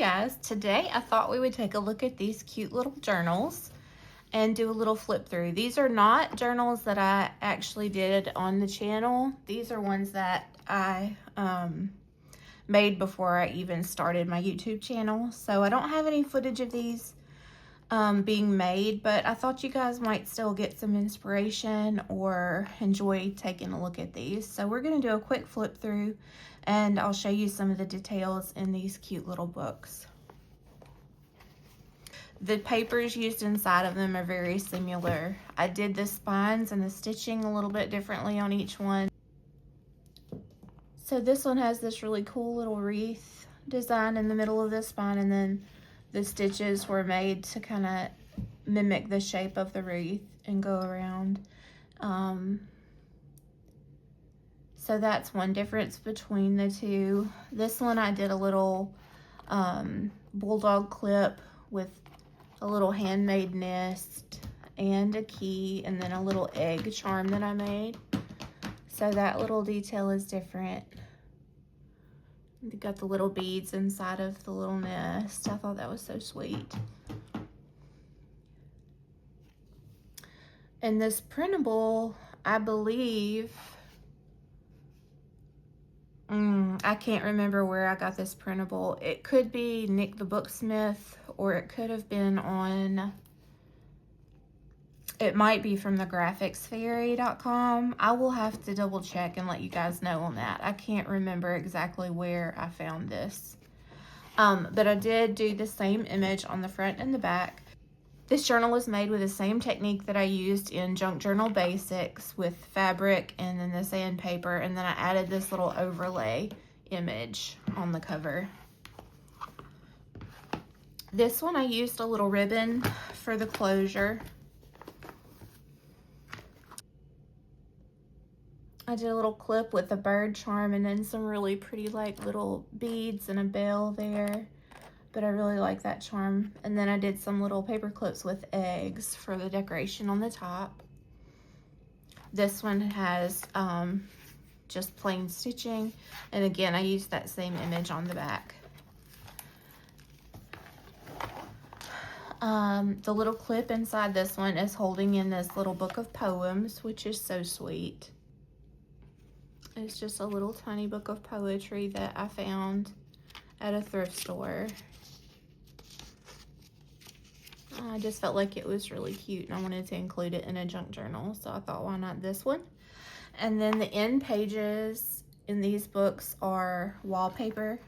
guys, today I thought we would take a look at these cute little journals and do a little flip through. These are not journals that I actually did on the channel. These are ones that I made before I even started my YouTube channel. So I don't have any footage of these being made, but I thought you guys might still get some inspiration or enjoy taking a look at these. So we're going to do a quick flip through and I'll show you some of the details in these cute little books. The papers used inside of them are very similar. I did the spines and the stitching a little bit differently on each one. So this one has this really cool little wreath design in the middle of the spine, and then the stitches were made to kind of mimic the shape of the wreath and go around. So that's one difference between the two. This one I did a little bulldog clip with a little handmade nest and a key, and then a little egg charm that I made. So that little detail is different. You got the little beads inside of the little nest. I thought that was so sweet. And this printable, I believe, I can't remember where I got this printable. It could be Nick the Booksmith, or it could have been on, it might be from the graphicsfairy.com. I will have to double check and let you guys know on that. I can't remember exactly where I found this. But I did do the same image on the front and the back. This journal was made with the same technique that I used in Junk Journal Basics, with fabric and then the sandpaper, and then I added this little overlay image on the cover. This one I used a little ribbon for the closure. I did a little clip with a bird charm and then some really pretty like little beads and a bell there. But I really like that charm. And then I did some little paper clips with eggs for the decoration on the top. This one has just plain stitching. And again, I used that same image on the back. The little clip inside this one is holding in this little book of poems, which is so sweet. It's just a little tiny book of poetry that I found at a thrift store. I just felt like it was really cute and I wanted to include it in a junk journal, so I thought, why not this one? And then the end pages in these books are wallpaper,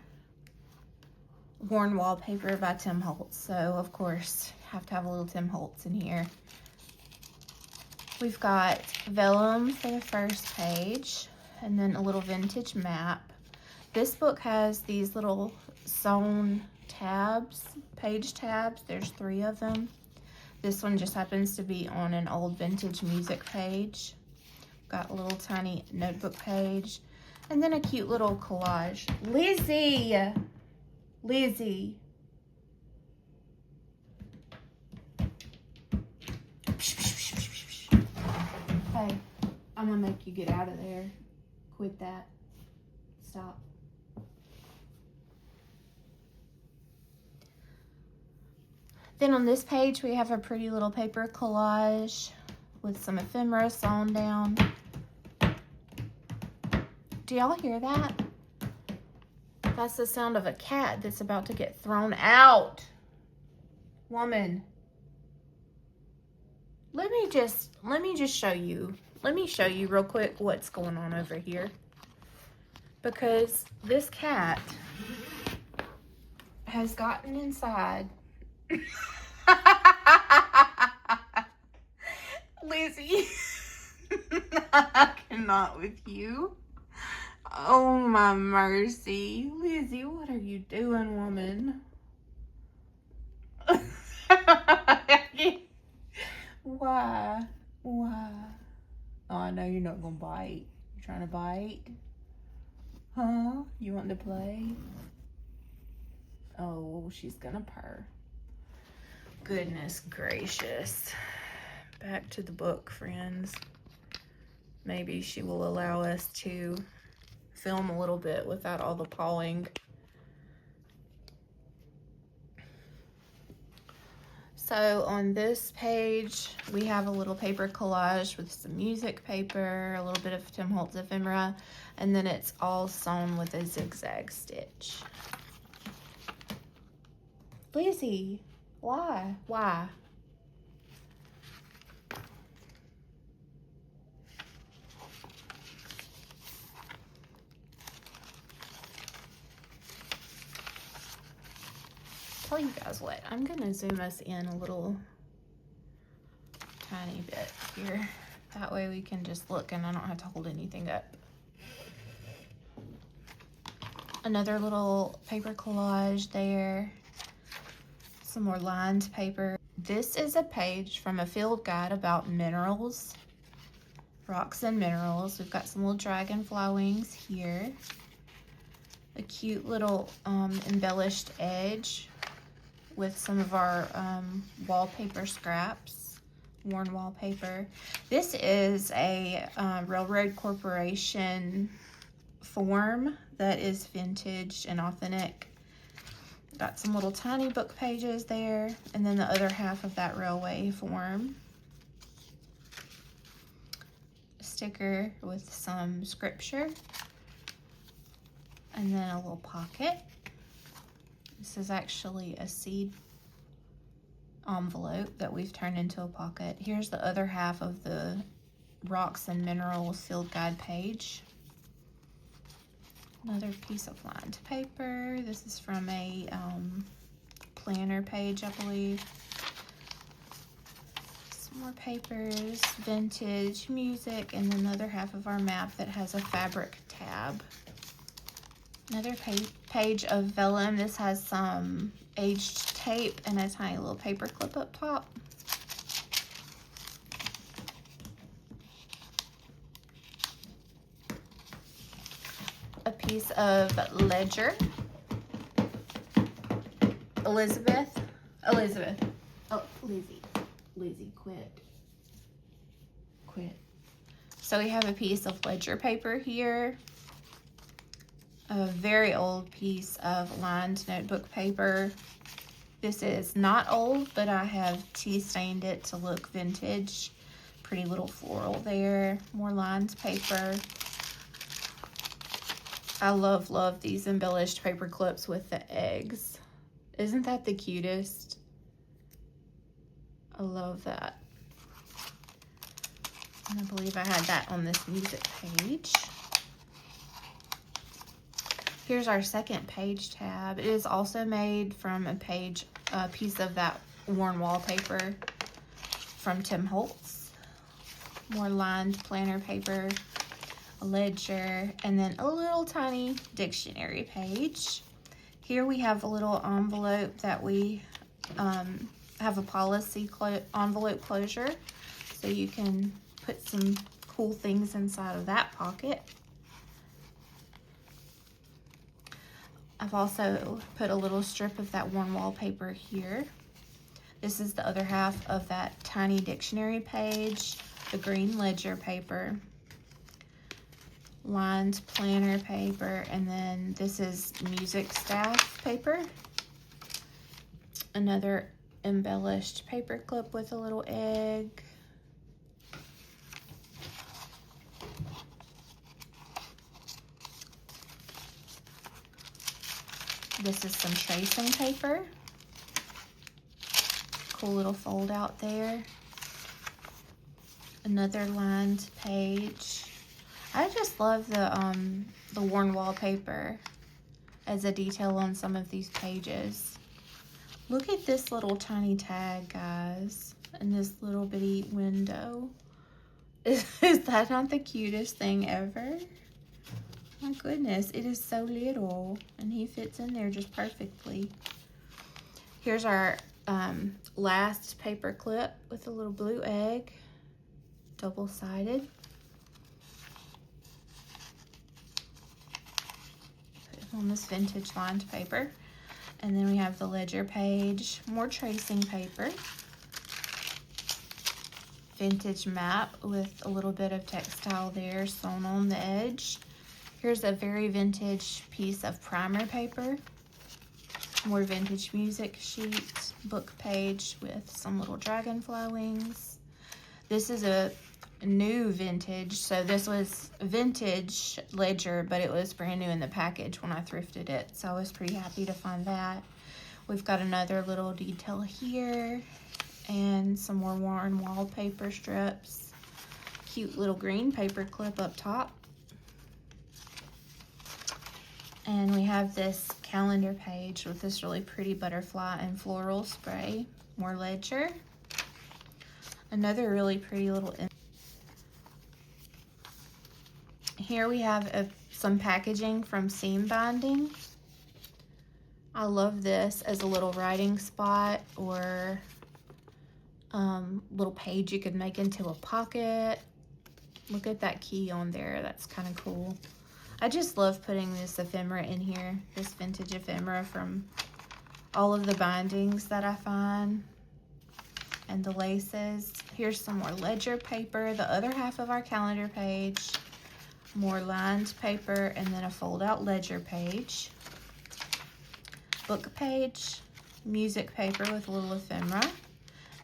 worn wallpaper by Tim Holtz. So of course, have to have a little Tim Holtz in here. We've got vellum for the first page, and then a little vintage map. This book has these little sewn tabs, page tabs. There's 3 of them. This one just happens to be on an old vintage music page. Got a little tiny notebook page, and then a cute little collage. Lizzie! Lizzie. Hey, I'm gonna make you get out of there. Quit that. Stop. Then on this page, we have a pretty little paper collage with some ephemera sewn down. Do y'all hear that? That's the sound of a cat that's about to get thrown out. Woman. Let me just show you. Let me show you real quick what's going on over here. Because this cat has gotten inside. Lizzie. I cannot with you. Oh my mercy. Lizzie, what are you doing, woman? Why? Why? Oh, I know you're not gonna bite. You trying to bite? Huh? You want to play? Oh, she's gonna purr. Goodness gracious. Back to the book, friends. Maybe she will allow us to film a little bit without all the pawing. So on this page, we have a little paper collage with some music paper, a little bit of Tim Holtz ephemera, and then it's all sewn with a zigzag stitch. Lizzie, why? Why? Tell you guys what, I'm gonna zoom us in a little tiny bit here. That way we can just look and I don't have to hold anything up. Another little paper collage there. Some more lined paper. This is a page from a field guide about minerals, rocks and minerals. We've got some little dragonfly wings here. A cute little embellished edge with some of our wallpaper scraps, worn wallpaper. This is a Railroad Corporation form that is vintage and authentic. Got some little tiny book pages there, and then the other half of that railway form. A sticker with some scripture, and then a little pocket. This is actually a seed envelope that we've turned into a pocket. Here's the other half of the Rocks and Minerals field guide page. Another piece of lined paper. This is from a planner page, I believe. Some more papers, vintage, music, and another half of our map that has a fabric tab. Another page of vellum. This has some aged tape and a tiny little paper clip up top. A piece of ledger. Elizabeth. Oh, Lizzie, quit. So we have a piece of ledger paper here. A very old piece of lined notebook paper. This is not old, but I have tea stained it to look vintage. Pretty little floral there. More lined paper. I love these embellished paper clips with the eggs. Isn't that the cutest? I love that. And I believe I had that on this music page. Here's our second page tab. It is also made from a piece of that worn wallpaper from Tim Holtz. More lined planner paper, a ledger, and then a little tiny dictionary page. Here we have a little envelope that we have a policy envelope closure, so you can put some cool things inside of that pocket. I've also put a little strip of that worn wallpaper here. This is the other half of that tiny dictionary page, the green ledger paper, lined planner paper, and then this is music staff paper. Another embellished paper clip with a little egg. This is some tracing paper. Cool little fold out there. Another lined page. I just love the worn wallpaper as a detail on some of these pages. Look at this little tiny tag, guys, and this little bitty window. Is that not the cutest thing ever? My goodness, it is so little, and he fits in there just perfectly. Here's our last paper clip with a little blue egg, double-sided. Put it on this vintage lined paper. And then we have the ledger page, more tracing paper. Vintage map with a little bit of textile there sewn on the edge. Here's a very vintage piece of primer paper. More vintage music sheet, book page with some little dragonfly wings. This is a new vintage, so this was vintage ledger, but it was brand new in the package when I thrifted it, so I was pretty happy to find that. We've got another little detail here and some more worn wallpaper strips. Cute little green paper clip up top. And we have this calendar page with this really pretty butterfly and floral spray. More ledger. Another really pretty little. Here we have some packaging from Seam Binding. I love this as a little writing spot or little page you could make into a pocket. Look at that key on there. That's kind of cool. I just love putting this ephemera in here, this vintage ephemera from all of the bindings that I find and the laces. Here's some more ledger paper, the other half of our calendar page, more lined paper, and then a fold-out ledger page. Book page, music paper with a little ephemera.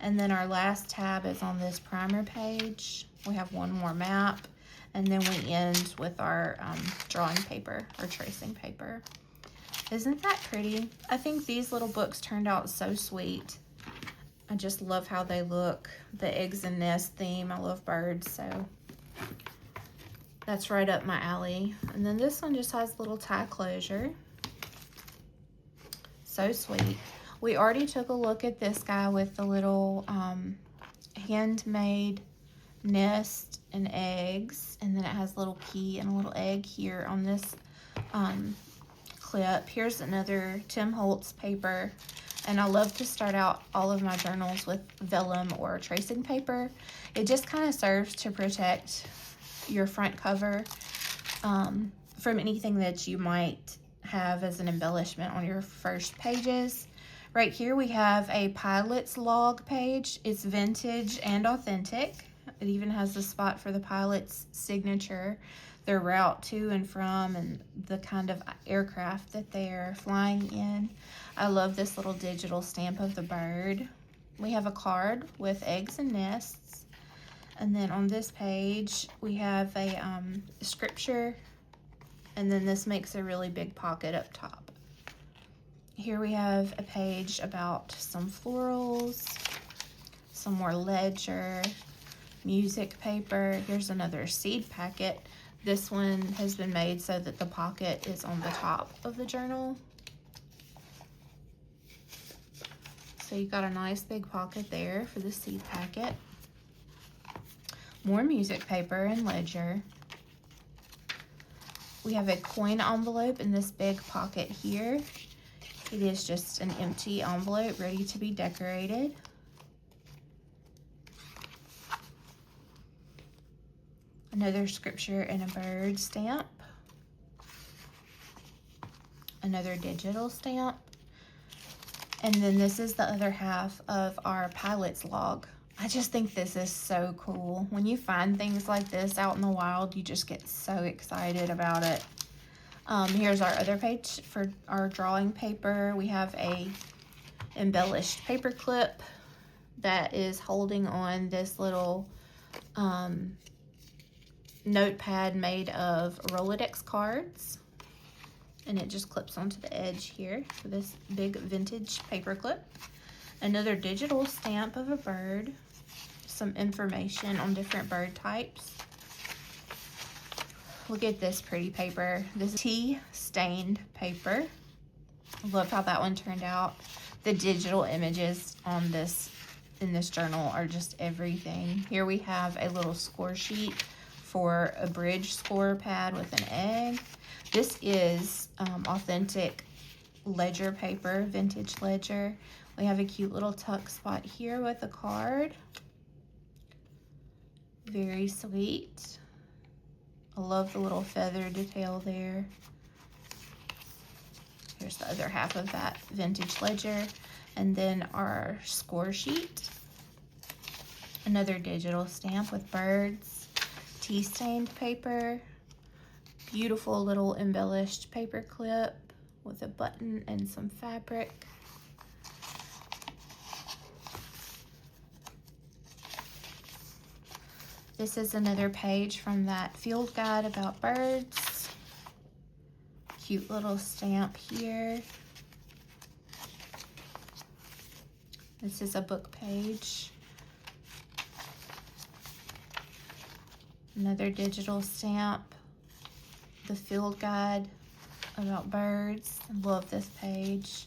And then our last tab is on this primer page. We have one more map. And then we end with our drawing paper or tracing paper. Isn't that pretty? I think these little books turned out so sweet. I just love how they look. The eggs and nest theme. I love birds, so that's right up my alley. And then this one just has little tie closure. So sweet. We already took a look at this guy with the little handmade nest and eggs, and then it has a little key and a little egg here on this clip. Here's another Tim Holtz paper, and I love to start out all of my journals with vellum or tracing paper. It just kind of serves to protect your front cover from anything that you might have as an embellishment on your first pages. Right here we have a pilot's log page. It's vintage and authentic. It even has the spot for the pilot's signature, their route to and from, and the kind of aircraft that they're flying in. I love this little digital stamp of the bird. We have a card with eggs and nests. And then on this page, we have a scripture, and then this makes a really big pocket up top. Here we have a page about some florals, some more ledger, music paper. Here's another seed packet. This one has been made so that the pocket is on the top of the journal. So you got a nice big pocket there for the seed packet. More music paper and ledger. We have a coin envelope in this big pocket here. It is just an empty envelope ready to be decorated. Another scripture and a bird stamp. Another digital stamp. And then this is the other half of our pilot's log. I just think this is so cool. When you find things like this out in the wild, you just get so excited about it. Here's our other page for our drawing paper. We have a embellished paper clip that is holding on this little notepad made of Rolodex cards, and it just clips onto the edge here for this big vintage paper clip. Another digital stamp of a bird, some information on different bird types. Look at this pretty paper. This is tea stained paper. Love how that one turned out. The digital images on this in this journal are just everything. Here we have a little score sheet for a bridge score pad with an egg. This is authentic ledger paper, vintage ledger. We have a cute little tuck spot here with a card. Very sweet. I love the little feather detail there. Here's the other half of that vintage ledger. And then our score sheet. Another digital stamp with birds. Tea stained paper. Beautiful little embellished paper clip. with a button and some fabric. This is another page from that field guide about birds. Cute little stamp here. This is a book page. Another digital stamp. The field guide about birds. Love this page.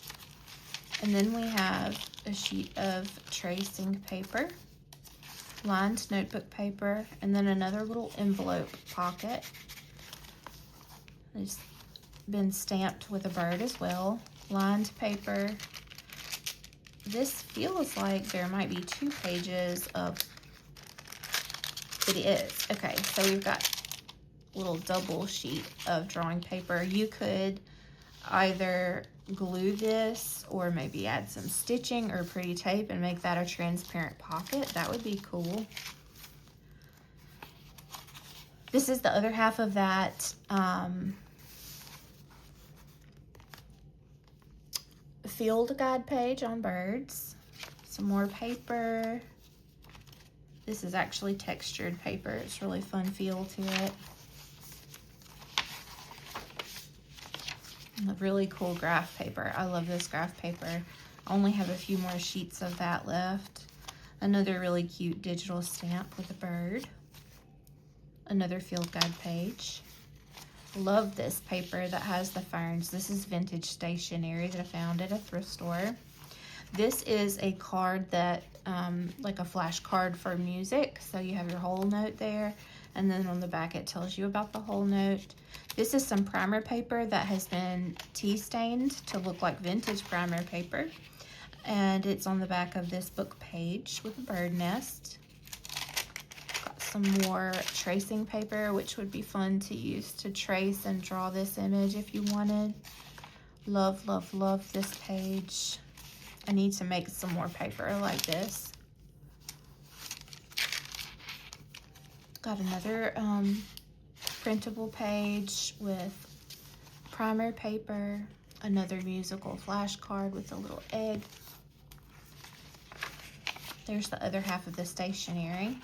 And then we have a sheet of tracing paper, lined notebook paper, and then another little envelope pocket. It's been stamped with a bird as well. Lined paper. This feels like there might be 2 pages of, it is. Okay, so we've got a little double sheet of drawing paper. You could either glue this or maybe add some stitching or pretty tape and make that a transparent pocket. That would be cool. This is the other half of that field guide page on birds. Some more paper. This is actually textured paper. It's really fun feel to it. And a really cool graph paper. I love this graph paper. I only have a few more sheets of that left. Another really cute digital stamp with a bird. Another field guide page. Love this paper that has the ferns. This is vintage stationery that I found at a thrift store. This is a card that, like a flash card for music. So you have your whole note there, and then on the back it tells you about the whole note. This is some primer paper that has been tea stained to look like vintage primer paper. And it's on the back of this book page with a bird nest. Got some more tracing paper, which would be fun to use to trace and draw this image if you wanted. Love, love, love this page. I need to make some more paper like this. Got another printable page with primer paper. Another musical flashcard with a little egg. There's the other half of the stationery.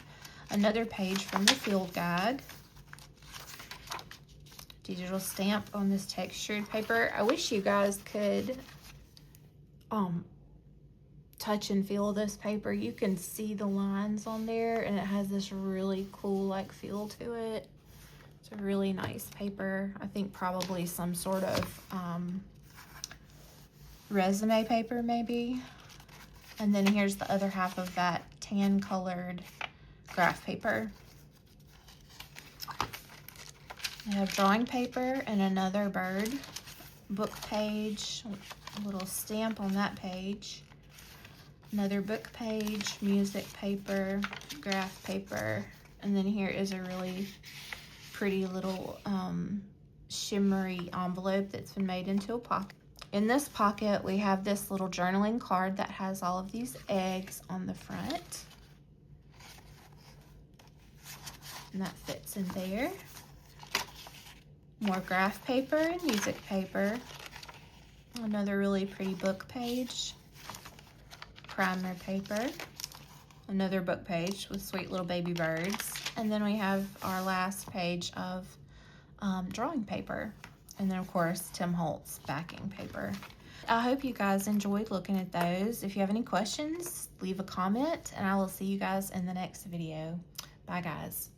Another page from the field guide. Digital stamp on this textured paper. I wish you guys could touch and feel this paper. You can see the lines on there, and it has this really cool like feel to it. It's a really nice paper. I think probably some sort of resume paper maybe. And then here's the other half of that tan colored graph paper. I have drawing paper and another bird book page, a little stamp on that page. Another book page, music paper, graph paper, and then here is a really pretty little shimmery envelope that's been made into a pocket. In this pocket, we have this little journaling card that has all of these eggs on the front. And that fits in there. More graph paper and music paper. Another really pretty book page. Primer paper. Another book page with sweet little baby birds. And then we have our last page of drawing paper. And then, of course, Tim Holtz backing paper. I hope you guys enjoyed looking at those. If you have any questions, leave a comment, and I will see you guys in the next video. Bye, guys.